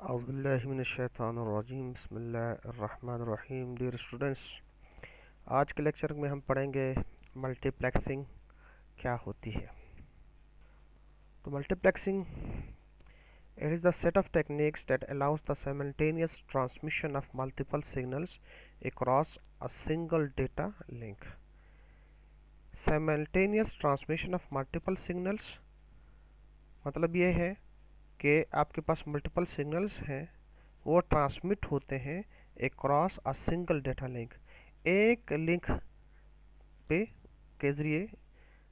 औज़ुबिल्लाहिमिनश्शैतानिर्रजीम बिस्मिल्लाहिर्रहमानिर्रहीम। Dear students, आज के लेक्चर में हम पढ़ेंगे मल्टीप्लेक्सिंग क्या होती है। तो multiplexing it is the set of techniques that allows the simultaneous transmission of multiple signals across a single data link. Simultaneous transmission of multiple signals मतलब ये है कि आपके पास मल्टीपल सिग्नल्स हैं, वो ट्रांसमिट होते हैं across a single data link. एक लिंक पे के ज़रिए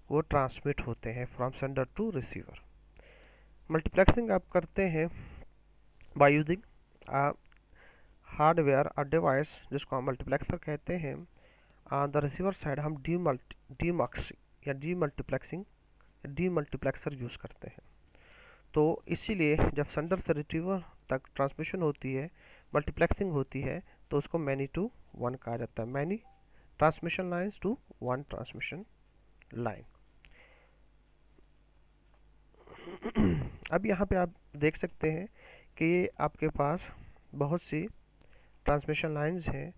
वो ट्रांसमिट होते हैं from sender to receiver. Multiplexing आप करते हैं by using a hardware a device जिसको हम मल्टीप्लेक्सर कहते हैं। द रिसीवर साइड हम डीमक्स या डीमल्टीप्लेक्सर यूज़ करते हैं। तो इसीलिए जब सेंडर से रिसीवर तक ट्रांसमिशन होती है, मल्टीप्लेक्सिंग होती है, तो उसको मैनी टू वन कहा जाता है। Many transmission lines to one transmission line. अब यहाँ पे आप देख सकते हैं कि ये आपके पास बहुत सी ट्रांसमिशन लाइन्स हैं,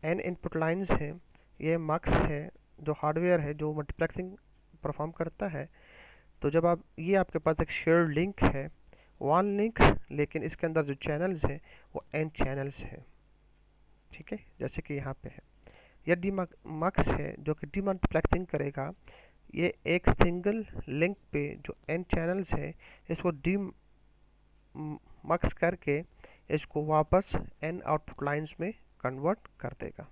एन इनपुट लाइन्स हैं। ये मक्स है जो हार्डवेयर है जो मल्टीप्लेक्सिंग परफॉर्म करता है। तो जब आप ये आपके पास एक शेयर्ड लिंक है, वन लिंक, लेकिन इसके अंदर जो चैनल्स हैं वो एन चैनल्स हैं, ठीक है, जैसे कि यहाँ पे है। यह डीमक्स है जो कि डीमल्टीप्लेक्सिंग करेगा। ये एक सिंगल लिंक पे जो एन चैनल्स है इसको डीमक्स करके इसको वापस एन आउटपुट लाइंस में कन्वर्ट कर देगा।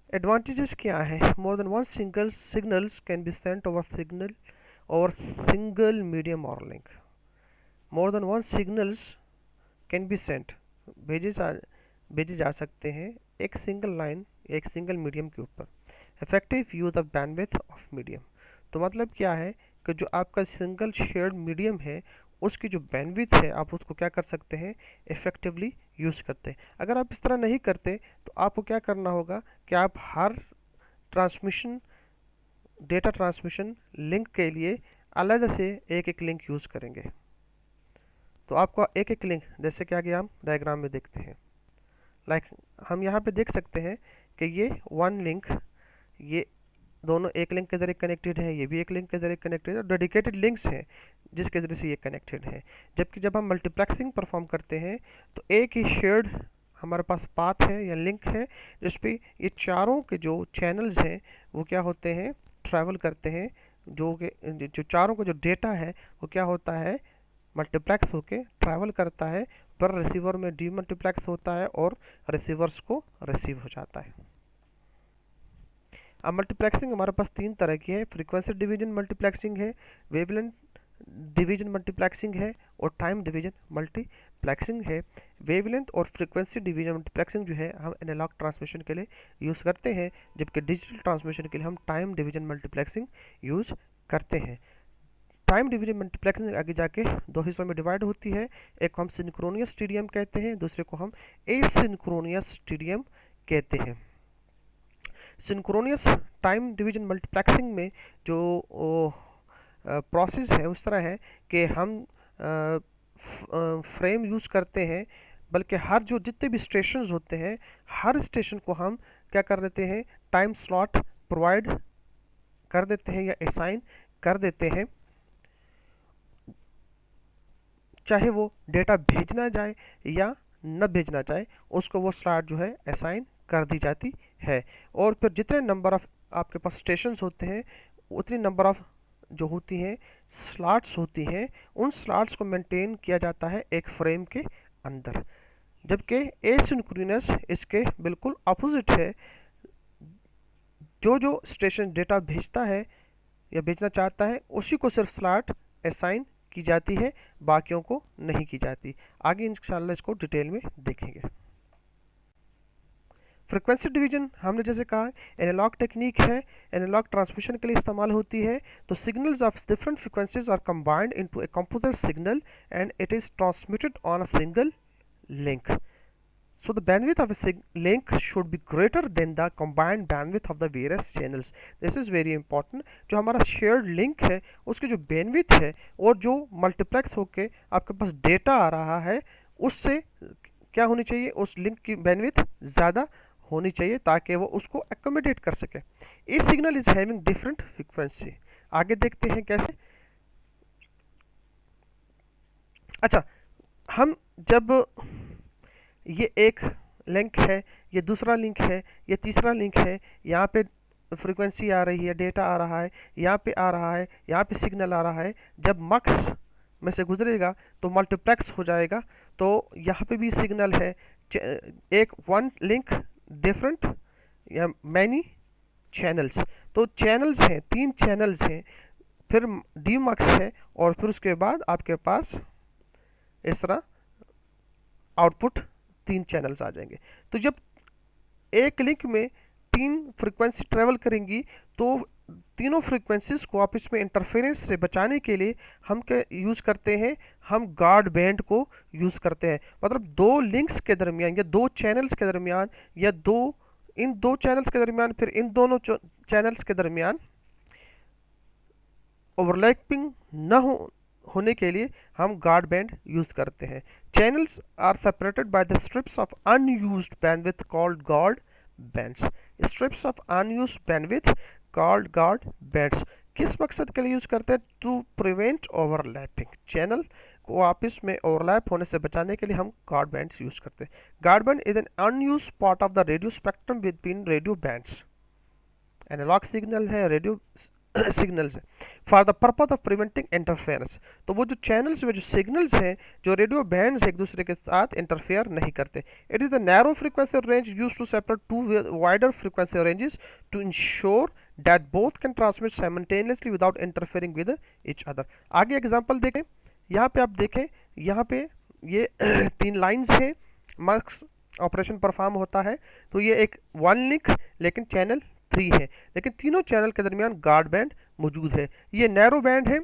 एडवांटेजेस क्या है? More than one single signals can be sent over single medium और link. More than one signals can be sent, भेजे जा सकते हैं एक सिंगल लाइन, एक सिंगल मीडियम के ऊपर। Effective use of bandwidth of medium, तो मतलब क्या है कि जो आपका सिंगल शेयर्ड मीडियम है उसकी जो बैंडविड्थ है आप उसको क्या कर सकते हैं, इफेक्टिवली यूज़ करते हैं। अगर आप इस तरह नहीं करते तो आपको क्या करना होगा कि आप हर ट्रांसमिशन डेटा ट्रांसमिशन लिंक के लिए अलग से एक एक लिंक यूज़ करेंगे। तो आपको एक एक लिंक, जैसे कि आगे हम डायग्राम में देखते हैं, हम यहाँ पे देख सकते हैं कि ये वन लिंक, ये दोनों एक लिंक के ज़रिए कनेक्टेड है, ये भी एक लिंक के ज़रिए कनेक्टेड है, और डेडिकेटेड लिंक्स हैं जिसके ज़रिए से ये कनेक्टेड है। जबकि जब हम मल्टीप्लेक्सिंग परफॉर्म करते हैं तो एक ही शेयर्ड हमारे पास पाथ है या लिंक है जिस पे ये चारों के जो चैनल्स हैं वो क्या होते हैं, ट्रैवल करते हैं। जो चारों का जो डेटा है वो क्या होता है, मल्टीप्लेक्स होके ट्रैवल करता है, पर रिसीवर में डीमल्टीप्लेक्स होता है और रिसीवर्स को रिसीव हो जाता है। अब मल्टीप्लेक्सिंग हमारे पास तीन तरह की है। फ्रीक्वेंसी डिवीजन मल्टीप्लेक्सिंग है, वेवलेंथ डिवीजन मल्टीप्लेक्सिंग है, और टाइम डिवीजन मल्टीप्लेक्सिंग है। वेवलेंथ और फ्रीक्वेंसी डिवीजन मल्टीप्लेक्सिंग जो है हम एनालॉग ट्रांसमिशन के लिए यूज़ करते हैं, जबकि डिजिटल ट्रांसमिशन के लिए हम टाइम डिवीजन मल्टीप्लेक्सिंग यूज़ करते हैं। टाइम डिवीजन मल्टीप्लेक्सिंग आगे जाके दो हिस्सों में डिवाइड होती है। एक को हम सिंक्रोनियस टीडीएम कहते हैं, दूसरे को हम एसिंक्रोनियस टीडीएम कहते हैं। सिंक्रोनियस टाइम डिवीजन मल्टीप्लेक्सिंग में जो प्रोसेस है उस तरह है कि हम फ्रेम यूज़ करते हैं, बल्कि हर जो जितने भी स्टेशंस होते हैं हर स्टेशन को हम क्या कर देते हैं, टाइम स्लॉट प्रोवाइड कर देते हैं या असाइन कर देते हैं। चाहे वो डेटा भेजना जाए या न भेजना जाए, उसको वो स्लॉट जो है असाइन कर दी जाती है। और फिर जितने नंबर ऑफ आपके पास स्टेशंस होते हैं उतनी नंबर ऑफ जो होती हैं स्लॉट्स होती हैं, उन स्लॉट्स को मेंटेन किया जाता है एक फ्रेम के अंदर। जबकि एसिंक्रोनस इसके बिल्कुल अपोजिट है। जो स्टेशन डेटा भेजता है या भेजना चाहता है उसी को सिर्फ स्लॉट असाइन की जाती है, बाकियों को नहीं की जाती। आगे इंशाल्लाह इसको डिटेल में देखेंगे। फ्रीक्वेंसी डिवीजन हमने जैसे कहा एनालॉग टेक्निक है, एनालॉग ट्रांसमिशन के लिए इस्तेमाल होती है। तो signals of different frequencies are combined into a composite signal and it is transmitted on a single link. So the bandwidth of a link should be greater than the combined bandwidth of the various channels. This is very important. जो हमारा shared link है उसकी जो bandwidth है और जो multiplex होके आपके पास data आ रहा है उससे क्या होनी चाहिए, उस लिंक की bandwidth ज़्यादा होनी चाहिए ताकि वो उसको accommodate कर सके. Each signal is having different frequency. आगे देखते हैं कैसे. अच्छा, हम जब ये एक लिंक है, ये दूसरा लिंक है, ये तीसरा लिंक है, यहाँ पे फ्रीक्वेंसी आ रही है, डेटा आ रहा है, यहाँ पे आ रहा है, यहाँ पे सिग्नल आ रहा है, जब मक्स में से गुजरेगा तो मल्टीप्लेक्स हो जाएगा. तो यहाँ पे भी सिग्नल है, एक वन लिंक डिफरेंट या मैनी चैनल्स. तो चैनल्स हैं, 3 चैनल्स हैं, फिर डी मक्स है और फिर उसके बाद आपके पास इस तरह आउटपुट 3 चैनल्स आ जाएंगे. तो जब एक लिंक में 3 फ्रीक्वेंसी ट्रेवल करेंगी तो तीनों फ्रीक्वेंसीज को आपस में इंटरफेरेंस से बचाने के लिए हम क्या यूज़ करते हैं, हम गार्ड बैंड को यूज़ करते हैं. मतलब 2 लिंक्स के दरमियान या 2 चैनल्स के दरमियान या इन 2 चैनल्स के दरमियान फिर इन दोनों चैनल्स के दरमियान ओवरलैपिंग न होने के लिए हम गार्ड बैंड यूज करते हैं. Channels are separated by the strips of unused bandwidth called guard bands. Strips of unused bandwidth called guard bands किस मकसद के लिए यूज करते हैं? To prevent overlapping. चैनल को आपस में ओवरलैप होने से बचाने के लिए हम गार्ड बैंड्स यूज करते हैं. Guard band is an unused part of the radio spectrum between radio bands. Analogue signal है, रेडियो सिग्नल्स है, for the purpose of preventing interference. तो वो जो चैनल्स में जो सिग्नल्स हैं, जो रेडियो बैंड्स एक दूसरे के साथ इंटरफेयर नहीं करते. It is the narrow frequency range used to separate 2 wider frequency ranges to ensure that both can transmit simultaneously without interfering with each other. आगे एग्जांपल देखें. यहाँ पे आप देखें, यहाँ पे ये 3 लाइंस हैं, मक्स ऑपरेशन परफॉर्म होता है. तो ये एक 1 लिंक लेकिन चैनल 3 है, लेकिन तीनों चैनल के दरमियान गार्ड बैंड मौजूद है. ये नैरो बैंड है,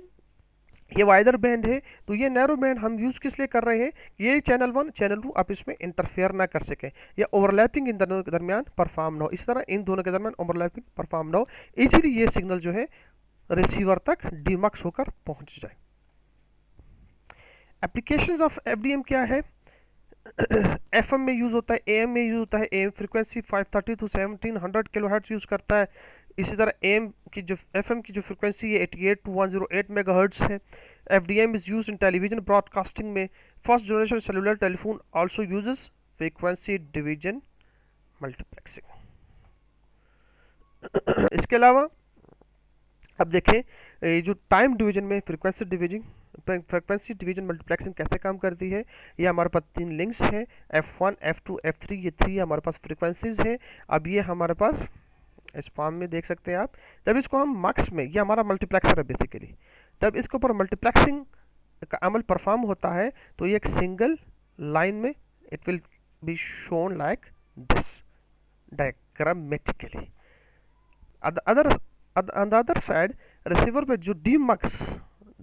ये वाइडर बैंड है. तो ये नैरो बैंड हम यूज किस लिए कर रहे हैं? ये चैनल 1 चैनल 2 आप इसमें इंटरफेयर ना कर सके या ओवरलैपिंग इन दोनों के दरमियान परफॉर्म ना हो. इस तरह इन दोनों के दरमियान ओवरलैपिंग परफॉर्म ना हो, इसीलिए ये सिग्नल जो है रिसीवर तक डीमक्स होकर पहुंच जाए. एप्लीकेशंस ऑफ एफडीएम क्या है? एफएम में यूज़ होता है, एएम में यूज़ होता है. Am frequency 530 to 1700 kilohertz use करता है. इसी तरह एएम की जो एफएम की जो फ्रीक्वेंसी है 88 to 108 मेगाहर्ट्ज़ है. FDM is used in television broadcasting में. First generation cellular telephone also uses frequency division multiplexing. इसके अलावा अब देखें ये जो टाइम डिवीजन में फ्रीक्वेंसी डिवीजन मल्टीप्लेक्सिंग कैसे काम करती है. ये हमारे पास 3 लिंक्स हैं, F1, F2, F3. ये 3 हमारे पास फ्रीक्वेंसीज हैं. अब ये हमारे पास इस फॉर्म में देख सकते हैं आप. जब इसको हम मक्स में, ये हमारा मल्टीप्लेक्सर है बेसिकली, जब इसके ऊपर मल्टीप्लेक्सिंग का अमल परफॉर्म होता है तो ये एक सिंगल लाइन में it will be shown like this diagrammatically. On the other side receiver पे जो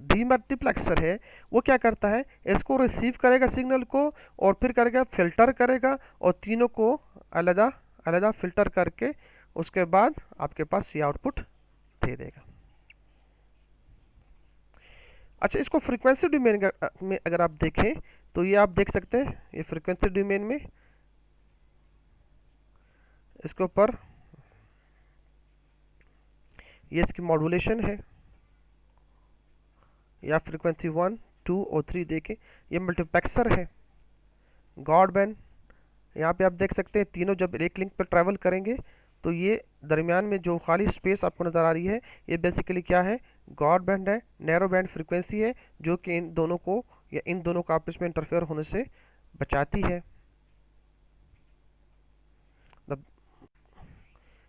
डीमल्टीप्लेक्सर है वो क्या करता है? इसको रिसीव करेगा सिग्नल को और फिर करेगा फिल्टर करेगा और तीनों को अलग अलग फिल्टर करके उसके बाद आपके पास ये आउटपुट दे देगा. अच्छा, इसको फ्रीक्वेंसी डोमेन में अगर आप देखें तो ये आप देख सकते हैं, ये फ्रीक्वेंसी डोमेन में इसके ऊपर ये इसकी मॉड्यूलेशन है, या फ्रीक्वेंसी 1, 2 और 3 देखें. ये मल्टीप्लेक्सर है, गार्ड बैंड. यहाँ पे आप देख सकते हैं तीनों जब एक लिंक पर ट्रैवल करेंगे तो ये दरमियान में जो खाली स्पेस आपको नज़र आ रही है ये बेसिकली क्या है? गार्ड बैंड है, नैरो बैंड फ्रीक्वेंसी है जो कि इन दोनों को या इन दोनों को आपस में इंटरफेयर होने से बचाती है.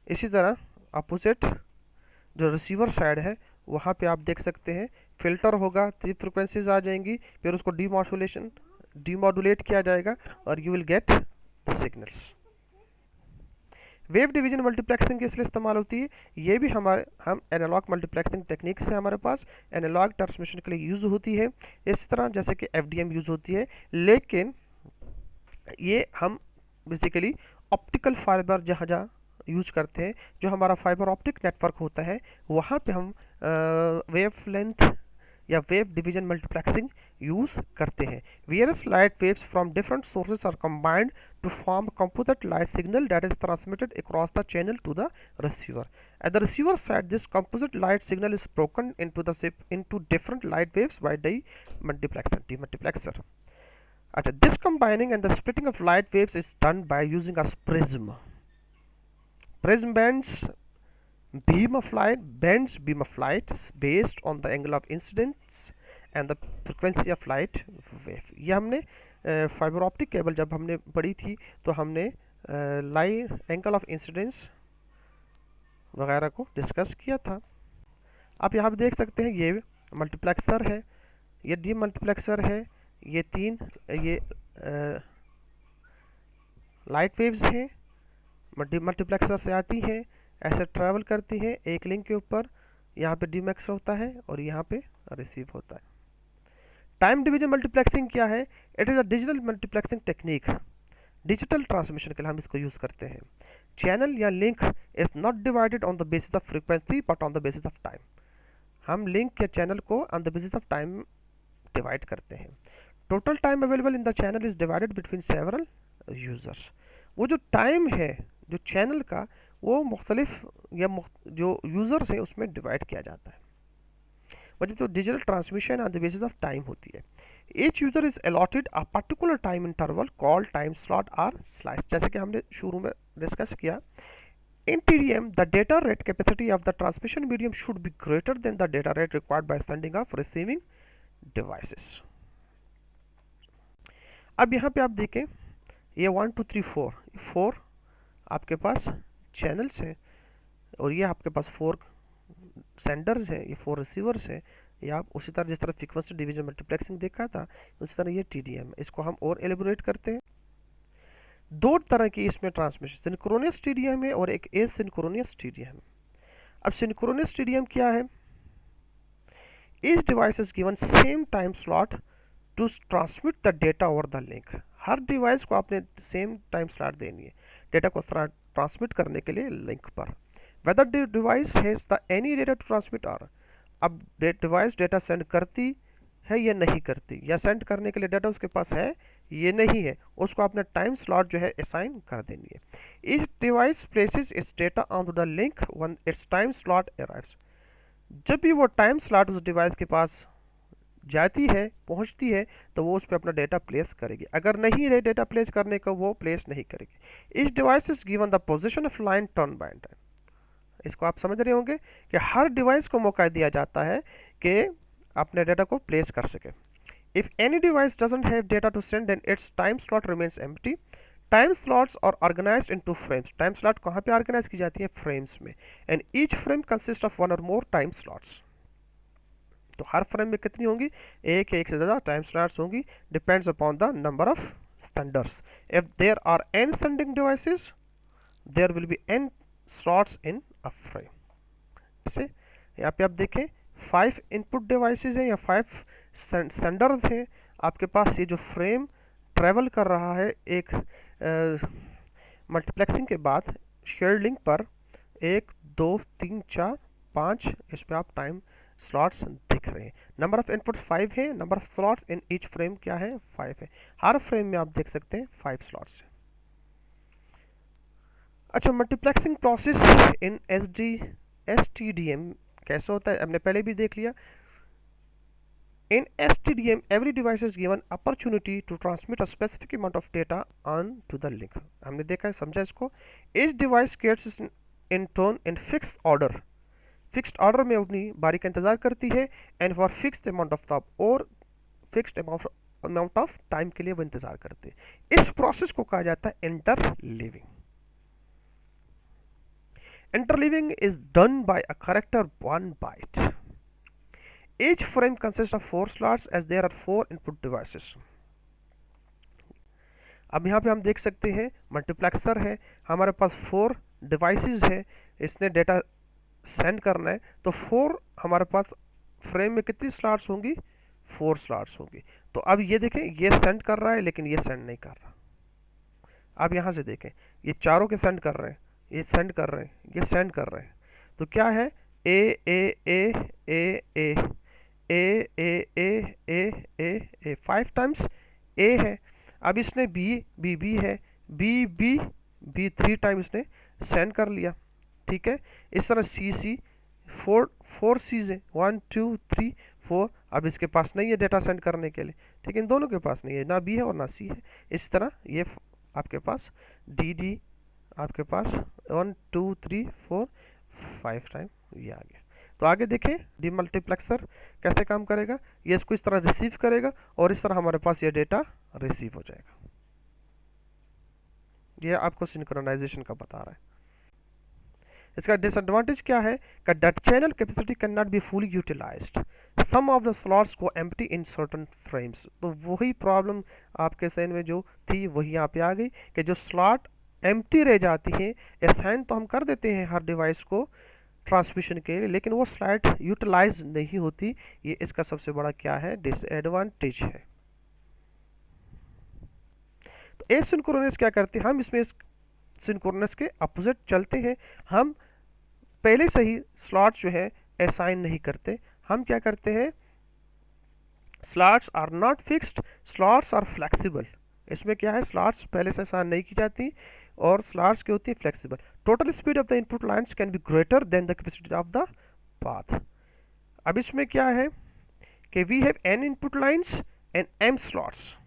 इसी तरह अपोजिट जो रिसीवर साइड है वहाँ पे आप देख सकते हैं फिल्टर होगा, 3 फ्रिक्वेंसीज आ जाएंगी, फिर उसको डीमॉड्यूलेट किया जाएगा और you will get the signals. Wave division multiplexing किस लिए इस्तेमाल होती है? ये भी हम एनालॉग मल्टीप्लेक्सिंग टेक्निक से हमारे पास एनालॉग ट्रांसमिशन के लिए यूज़ होती है, इस तरह जैसे कि एफडीएम यूज़ होती है. लेकिन ये हम बेसिकली ऑप्टिकल फाइबर जहाँ जहाँ यूज करते हैं, जो हमारा फाइबर ऑप्टिक नेटवर्क होता है, वहाँ पे हम वेव लेंथ या वेव डिवीजन मल्टीप्लेक्सिंग यूज करते हैं. Various light waves from different sources are combined to form a composite light signal that is transmitted across the channel to the receiver. At the receiver side, this composite light signal is broken into different light waves by the demultiplexer. अच्छा, this combining and the splitting of light waves is done by using a prism. Prism bends beam of light based on the angle of incidence and the frequency of light wave. ये हमने fibre optic cable जब हमने पढ़ी थी तो हमने line angle of incidence वगैरह को डिस्कस किया था. आप यहाँ पे देख सकते हैं ये मल्टीप्लेक्सर है, ये डी मल्टीप्लेक्सर है, ये तीन ये लाइट वेव्स हैं, मल्टीप्लेक्सर से आती हैं, ऐसे ट्रैवल करती हैं एक लिंक के ऊपर. यहाँ पे डीमैक्स होता है और यहाँ पे रिसीव होता है. टाइम डिवीजन मल्टीप्लेक्सिंग क्या है? It is a digital multiplexing technique. Digital transmission के लिए हम इसको यूज़ करते हैं. चैनल या link is not divided on the basis of frequency but on the basis of time. हम लिंक या चैनल को on the basis of time divide करते हैं. Total time available in the channel is divided between several users. वो जो time है जो channel का, वो मुख्तलिफ या जो यूज़र्स हैं उसमें डिवाइड किया जाता है. मतलब जो digital transmission on the basis of time होती है. Each user is allotted a particular time interval called time slot or slice. जैसे कि हमने शुरू में डिस्कस किया, in TDM the data rate capacity of the transmission medium should be greater than the data rate required by sending of receiving devices. अब यहाँ पे आप देखें, ये 1 2 3 4 आपके पास चैनल्स हैं और ये आपके पास 4 सेंडर्स हैं, ये 4 रिसीवर्स हैं. या आप उसी तरह जिस तरह फ्रीक्वेंसी डिवीजन मल्टीप्लेक्सिंग देखा था, उसी तरह ये टीडीएम है. इसको हम और एलिबोरेट करते हैं. 2 तरह की इसमें ट्रांसमिशन, सिंक्रोनस टीडीएम है और एक एसिंक्रोनस टीडीएम. अब सिंक्रोनस टीडीएम क्या है? Each device is given same time slot to transmit the data over the link. हर डिवाइस को आपने सेम टाइम स्लॉट देनी है डेटा को ट्रांसमिट करने के लिए लिंक पर. Whether the device has the any data to transmit or. अब डिवाइस डेटा सेंड करती है या नहीं करती, या सेंड करने के लिए डेटा उसके पास है ये नहीं है, उसको आपने टाइम स्लॉट जो है असाइन कर देनी है. Each device places it's data on the link when it's time slot arrives. जब भी वो टाइम स्लॉट उस डिवाइस के पास जाती है, पहुंचती है, तो वो उस पर अपना डेटा प्लेस करेगी. अगर नहीं है डेटा प्लेस करने का, वो प्लेस नहीं करेगी. Each device is given the position of line turn by time. इसको आप समझ रहे होंगे कि हर डिवाइस को मौका दिया जाता है कि अपने डेटा को प्लेस कर सके. If any device doesn't have data to send then its time slot remains empty. Time slots are organised into frames. Time slot कहाँ पे ऑर्गेनाइज की जाती है? फ्रेम्स में. And each frame consist of 1 और मोर टाइम स्लॉट्स. तो हर frame में कितनी होंगी? एक या एक से ज़्यादा टाइम स्लॉट्स होंगी. Depends upon the number of senders. If there are n sending devices there will be n slots in a frame. इसे यहाँ पे आप देखें 5 इनपुट डिवाइसेस हैं या 5 सेंडर्स हैं आपके पास. ये जो फ्रेम ट्रेवल कर रहा है एक मल्टीप्लेक्सिंग के बाद शेयर्ड लिंक पर, 1 2 3 4 5 इस पे आप टाइम स्लॉट्स दिख रहे हैं. नंबर ऑफ इनपुट्स 5 है, number of slots in each frame क्या है? 5 है. हर फ्रेम में आप देख सकते हैं 5 स्लॉट्स है. अच्छा, मल्टीप्लेक्सिंग प्रोसेस इन एसटीडीएम कैसे होता है हमने पहले भी देख लिया. In STDM every device is given opportunity to transmit a specific amount of data on to the link. हमने देखा है, समझा इसको. Each device gets in turn in fix order. Fixed order में अपनी बारी का इंतजार करती है. And for fixed amount of time और फिक्स्ड अमाउंट ऑफ टाइम के लिए वो इंतजार करते हैं. इस प्रोसेस को कहा जाता है interleaving. Interleaving is done by a character 1 byte. Each frame consists of 4 slots as there are 4 input devices. अब यहाँ पे हम देख सकते हैं मल्टीप्लेक्सर है, हमारे पास 4 डिवाइसेस है, इसने डेटा सेंड करना है. तो 4 हमारे पास फ्रेम में कितनी स्लॉट्स होंगी? 4 स्लॉट्स होंगी. तो अब ये देखें, ये सेंड कर रहा है लेकिन ये सेंड नहीं कर रहा. आप यहाँ से देखें, ये चारों के सेंड कर रहे हैं, ये सेंड कर रहे हैं, ये सेंड कर रहे हैं। तो क्या है, ए ए ए ए ए ए ए ए ए ए ए 5 टाइम्स ए है। अब इसने बी बी बी है, बी बी बी 3 टाइम इसने सेंड कर लिया, ठीक है। इस तरह सी सी 4 सीज है, 1 2 3 4। अब इसके पास नहीं है डेटा सेंड करने के लिए, ठीक है, इन दोनों के पास नहीं है, ना बी है और ना सी है। इस तरह ये आपके पास डी डी आपके पास 1 2 3 4 5 टाइम ये आ गया। तो आगे देखें डीमल्टीप्लेक्सर कैसे काम करेगा। ये इसको इस तरह रिसीव करेगा और इस तरह हमारे पास ये डेटा रिसीव हो जाएगा। ये आपको सिंक्रोनाइजेशन का बता रहा है। इसका डिसएडवांटेज क्या है कि that channel capacity can not be fully utilised, some of the slots go empty in certain frames. तो वही प्रॉब्लम आपके सेन में जो थी वही यहाँ पे आ गई कि जो स्लॉट एम्प्टी रह जाती है, असाइन तो हम कर देते हैं हर डिवाइस को ट्रांसमिशन के लिए, लेकिन वो स्लॉट यूटिलाइज नहीं होती। ये इसका सबसे बड़ा क्या है, डिसएडवांटेज है। तो एसिंक्रोनस क्या करते हैं, हम इसमें सिंक्रोनस के अपोजिट चलते हैं। हम पहले से ही स्लॉट्स जो है असाइन नहीं करते, हम क्या करते हैं, slots are not fixed, slots are flexible. इसमें क्या है, स्लॉट्स पहले से असाइन नहीं की जाती और स्लॉट्स की होती है flexible. Total speed of the input lines can be greater than the capacity of the path. अब इसमें क्या है कि we have n input lines and m slots.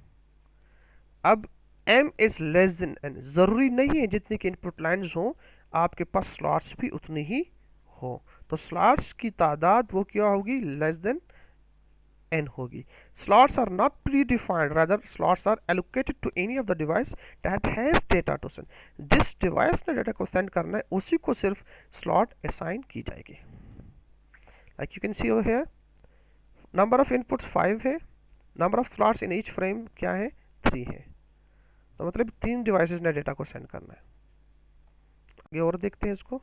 अब m is less than n, जरूरी नहीं है जितनी की इनपुट लाइन्स हो आपके पास स्लॉट्स भी उतनी ही हो। तो स्लॉट्स की तादाद वो क्या होगी, लेस देन n होगी। Slots are not predefined, rather slots are allocated to any of the device that has data to send. जिस डिवाइस ने डेटा को सेंड करना है उसी को सिर्फ स्लॉट असाइन की जाएगी। Like you can see over here, number of inputs 5 है, number of slots in each frame क्या है, 3 है। तो मतलब 3 डिवाइसेस ने डेटा को सेंड करना है। आगे और देखते हैं इसको।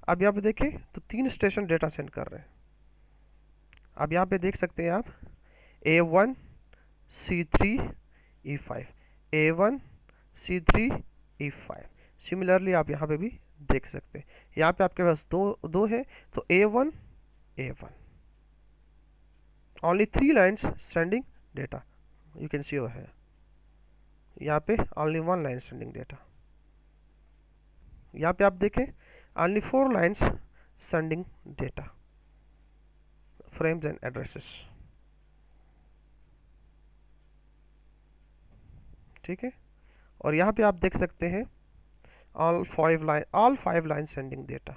अब यहाँ पे देखें तो 3 स्टेशन डेटा सेंड कर रहे हैं। अब यहाँ पे देख सकते हैं आप A1 C3 E5, A1 C3 E5। Similarly आप यहाँ पे भी देख सकते हैं, यहाँ पे आपके पास दो है, तो A1 A1, only 3 lines sending data, you can see over here। यहाँ पे only 1 line sending data। यहाँ पे आप देखें only 4 lines sending data, frames and addresses, ठीक है। और यहाँ पे आप देख सकते हैं all 5 lines sending data।